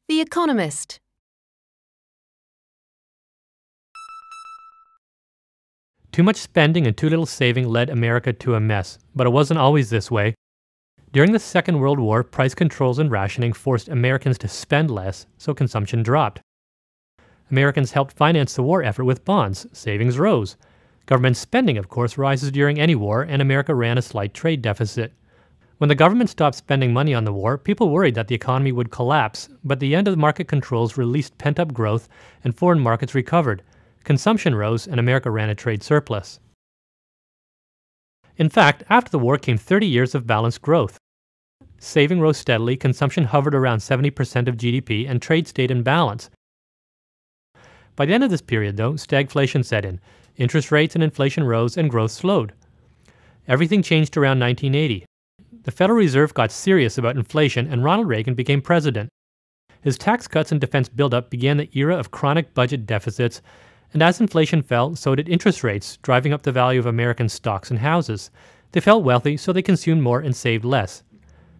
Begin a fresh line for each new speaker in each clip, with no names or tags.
The Economist.
Too much spending and too little saving led America to a mess, but it wasn't always this way. During the Second World War, price controls and rationing forced Americans to spend less, so consumption dropped. Americans helped finance the war effort with bonds, savings rose. Government spending, of course, rises during any war, and America ran a slight trade deficit. When the government stopped spending money on the war, people worried that the economy would collapse, but the end of the market controls released pent-up growth and foreign markets recovered. Consumption rose, and America ran a trade surplus. In fact, after the war came 30 years of balanced growth. Saving rose steadily, consumption hovered around 70% of GDP, and trade stayed in balance. By the end of this period, though, stagflation set in. Interest rates and inflation rose, and growth slowed. Everything changed around 1980. The Federal Reserve got serious about inflation, and Ronald Reagan became president. His tax cuts and defense buildup began the era of chronic budget deficits, and as inflation fell, so did interest rates, driving up the value of American stocks and houses. They felt wealthy, so they consumed more and saved less.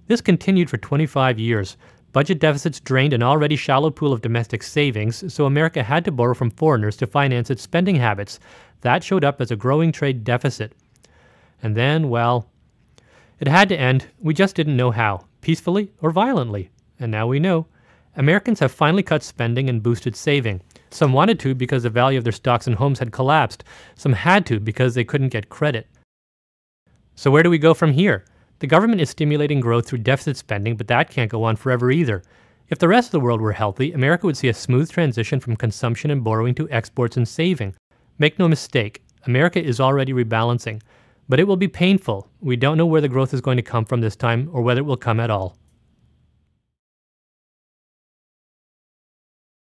This continued for 25 years. Budget deficits drained an already shallow pool of domestic savings, so America had to borrow from foreigners to finance its spending habits. That showed up as a growing trade deficit. And then, well, it had to end. We just didn't know how, peacefully or violently. And now we know. Americans have finally cut spending and boosted saving. Some wanted to because the value of their stocks and homes had collapsed. Some had to because they couldn't get credit. So where do we go from here? The government is stimulating growth through deficit spending, but that can't go on forever either. If the rest of the world were healthy, America would see a smooth transition from consumption and borrowing to exports and saving. Make no mistake, America is already rebalancing. But it will be painful. We don't know where the growth is going to come from this time or whether it will come at all.